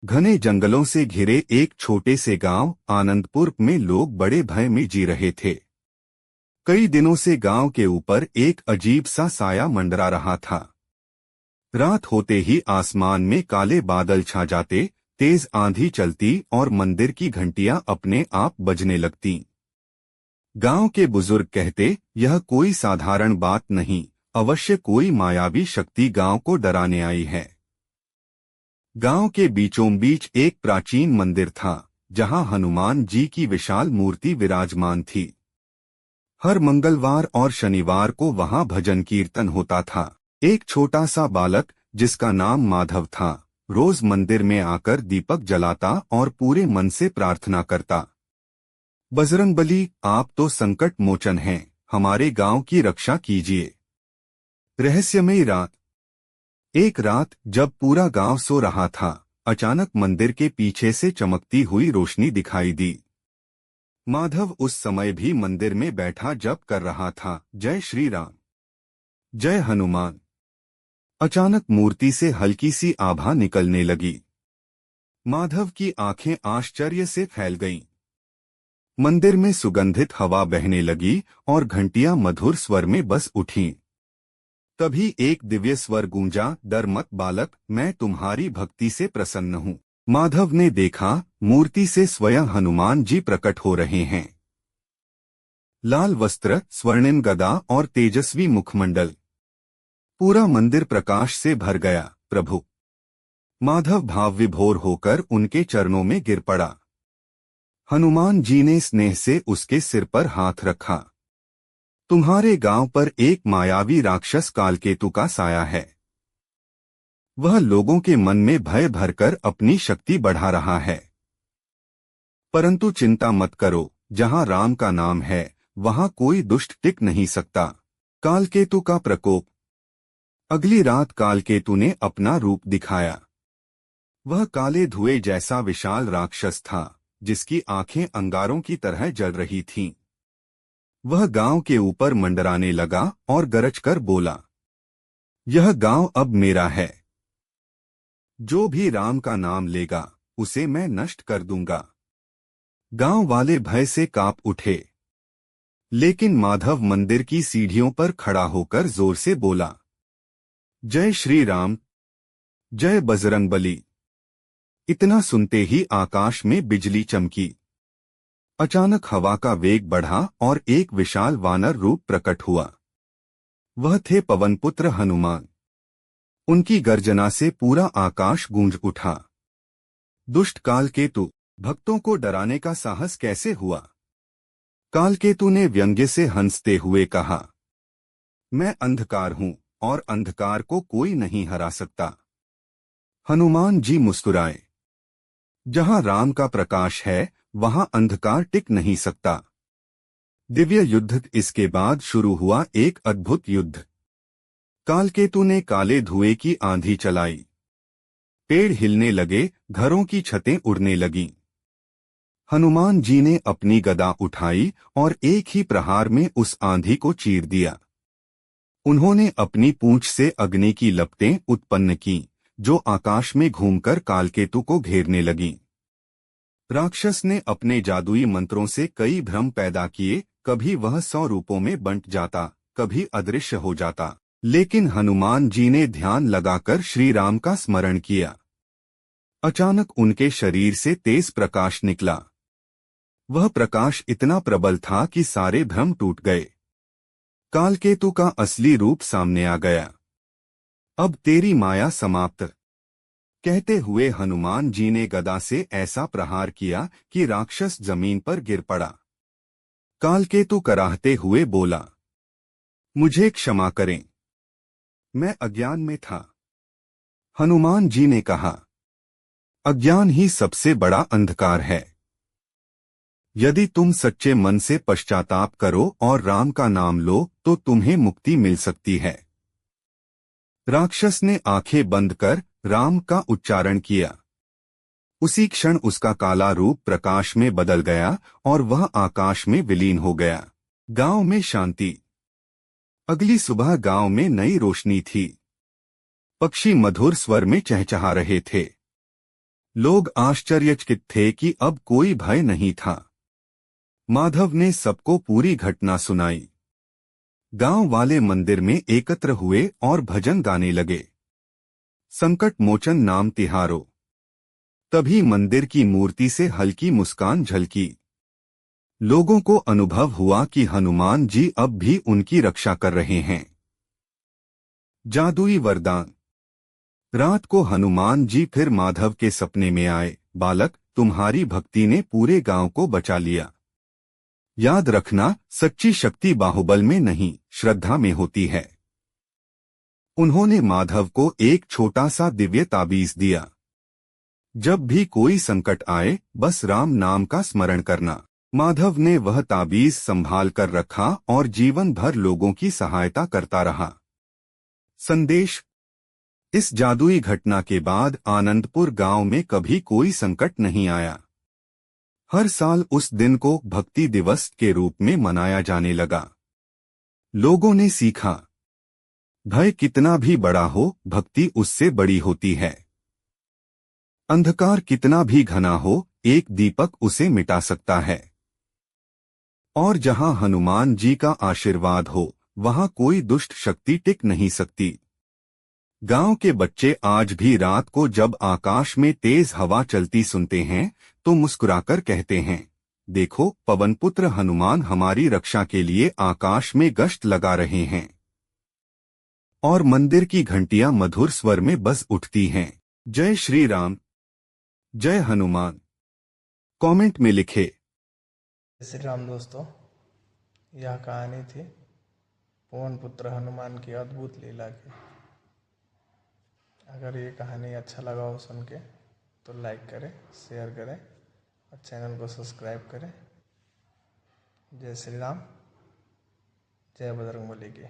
घने जंगलों से घिरे एक छोटे से गांव आनंदपुर में लोग बड़े भय में जी रहे थे। कई दिनों से गांव के ऊपर एक अजीब सा साया मंडरा रहा था। रात होते ही आसमान में काले बादल छा जाते, तेज आंधी चलती और मंदिर की घंटियां अपने आप बजने लगती। गांव के बुजुर्ग कहते, यह कोई साधारण बात नहीं, अवश्य कोई मायावी शक्ति गांव को डराने आई है। गांव के बीचों बीच एक प्राचीन मंदिर था, जहां हनुमान जी की विशाल मूर्ति विराजमान थी। हर मंगलवार और शनिवार को वहां भजन कीर्तन होता था। एक छोटा सा बालक, जिसका नाम माधव था, रोज मंदिर में आकर दीपक जलाता और पूरे मन से प्रार्थना करता। बजरंगबली, आप तो संकट मोचन हैं, हमारे गांव की रक्षा कीजिए। रहस्यमयी रात। एक रात जब पूरा गांव सो रहा था, अचानक मंदिर के पीछे से चमकती हुई रोशनी दिखाई दी। माधव उस समय भी मंदिर में बैठा जप कर रहा था, जय श्री राम, जय हनुमान। अचानक मूर्ति से हल्की सी आभा निकलने लगी। माधव की आंखें आश्चर्य से फैल गईं। मंदिर में सुगंधित हवा बहने लगी और घंटियां मधुर स्वर में बस उठीं। तभी एक दिव्य स्वर गूंजा, डर मत बालक, मैं तुम्हारी भक्ति से प्रसन्न हूँ। माधव ने देखा, मूर्ति से स्वयं हनुमान जी प्रकट हो रहे हैं। लाल वस्त्र, स्वर्णिम गदा और तेजस्वी मुखमंडल। पूरा मंदिर प्रकाश से भर गया। प्रभु! माधव भाव विभोर होकर उनके चरणों में गिर पड़ा। हनुमान जी ने स्नेह से उसके सिर पर हाथ रखा। तुम्हारे गांव पर एक मायावी राक्षस कालकेतु का साया है। वह लोगों के मन में भय भरकर अपनी शक्ति बढ़ा रहा है। परंतु चिंता मत करो, जहां राम का नाम है वहां कोई दुष्ट टिक नहीं सकता। कालकेतु का प्रकोप। अगली रात कालकेतु ने अपना रूप दिखाया। वह काले धुएं जैसा विशाल राक्षस था, जिसकी आंखें अंगारों की तरह जल रही थीं। वह गांव के ऊपर मंडराने लगा और गरजकर बोला, यह गांव अब मेरा है। जो भी राम का नाम लेगा उसे मैं नष्ट कर दूंगा। गांव वाले भय से कांप उठे। लेकिन माधव मंदिर की सीढ़ियों पर खड़ा होकर जोर से बोला, जय श्री राम, जय बजरंगबली। इतना सुनते ही आकाश में बिजली चमकी। अचानक हवा का वेग बढ़ा और एक विशाल वानर रूप प्रकट हुआ। वह थे पवनपुत्र हनुमान। उनकी गर्जना से पूरा आकाश गूंज उठा। दुष्ट कालकेतु, भक्तों को डराने का साहस कैसे हुआ? कालकेतु ने व्यंग्य से हंसते हुए कहा, मैं अंधकार हूं और अंधकार को कोई नहीं हरा सकता। हनुमान जी मुस्कुराए। जहां राम का प्रकाश है वहां अंधकार टिक नहीं सकता। दिव्य युद्ध। इसके बाद शुरू हुआ एक अद्भुत युद्ध। कालकेतु ने काले धुएं की आंधी चलाई। पेड़ हिलने लगे, घरों की छतें उड़ने लगीं। हनुमान जी ने अपनी गदा उठाई और एक ही प्रहार में उस आंधी को चीर दिया। उन्होंने अपनी पूंछ से अग्नि की लपटें उत्पन्न की, जो आकाश में घूमकर कालकेतु को घेरने लगीं। राक्षस ने अपने जादुई मंत्रों से कई भ्रम पैदा किए, कभी वह 100 रूपों में बंट जाता, कभी अदृश्य हो जाता। लेकिन हनुमान जी ने ध्यान लगाकर श्री राम का स्मरण किया। अचानक उनके शरीर से तेज प्रकाश निकला। वह प्रकाश इतना प्रबल था कि सारे भ्रम टूट गए। कालकेतु का असली रूप सामने आ गया। अब तेरी माया समाप्त, कहते हुए हनुमान जी ने गदा से ऐसा प्रहार किया कि राक्षस जमीन पर गिर पड़ा। कालकेतु कराहते हुए बोला, मुझे क्षमा करें, मैं अज्ञान में था। हनुमान जी ने कहा, अज्ञान ही सबसे बड़ा अंधकार है। यदि तुम सच्चे मन से पश्चाताप करो और राम का नाम लो तो तुम्हें मुक्ति मिल सकती है। राक्षस ने आंखें बंद कर राम का उच्चारण किया। उसी क्षण उसका काला रूप प्रकाश में बदल गया और वह आकाश में विलीन हो गया। गांव में शांति। अगली सुबह गांव में नई रोशनी थी। पक्षी मधुर स्वर में चहचहा रहे थे। लोग आश्चर्यचकित थे कि अब कोई भय नहीं था। माधव ने सबको पूरी घटना सुनाई। गांव वाले मंदिर में एकत्र हुए और भजन गाने लगे, संकट मोचन नाम तिहारो। तभी मंदिर की मूर्ति से हल्की मुस्कान झलकी। लोगों को अनुभव हुआ कि हनुमान जी अब भी उनकी रक्षा कर रहे हैं। जादुई वरदान। रात को हनुमान जी फिर माधव के सपने में आए। बालक, तुम्हारी भक्ति ने पूरे गांव को बचा लिया। याद रखना, सच्ची शक्ति बाहुबल में नहीं, श्रद्धा में होती है। उन्होंने माधव को एक छोटा सा दिव्य ताबीज दिया। जब भी कोई संकट आए, बस राम नाम का स्मरण करना। माधव ने वह ताबीज संभाल कर रखा और जीवन भर लोगों की सहायता करता रहा। संदेश। इस जादुई घटना के बाद आनंदपुर गांव में कभी कोई संकट नहीं आया। हर साल उस दिन को भक्ति दिवस के रूप में मनाया जाने लगा। लोगों ने सीखा, भय कितना भी बड़ा हो, भक्ति उससे बड़ी होती है। अंधकार कितना भी घना हो, एक दीपक उसे मिटा सकता है। और जहां हनुमान जी का आशीर्वाद हो, वहां कोई दुष्ट शक्ति टिक नहीं सकती। गांव के बच्चे आज भी रात को जब आकाश में तेज हवा चलती सुनते हैं तो मुस्कुराकर कहते हैं, देखो, पवनपुत्र हनुमान हमारी रक्षा के लिए आकाश में गश्त लगा रहे हैं। और मंदिर की घंटियां मधुर स्वर में बज उठती हैं। जय श्री राम, जय हनुमान। कमेंट में लिखे। जय श्री राम दोस्तों, यह कहानी थी पवन पुत्र हनुमान की अद्भुत लीला की। अगर ये कहानी अच्छा लगा हो सुन के तो लाइक करें, शेयर करें और चैनल को सब्सक्राइब करें। जय श्री राम, जय बजरंगबली की।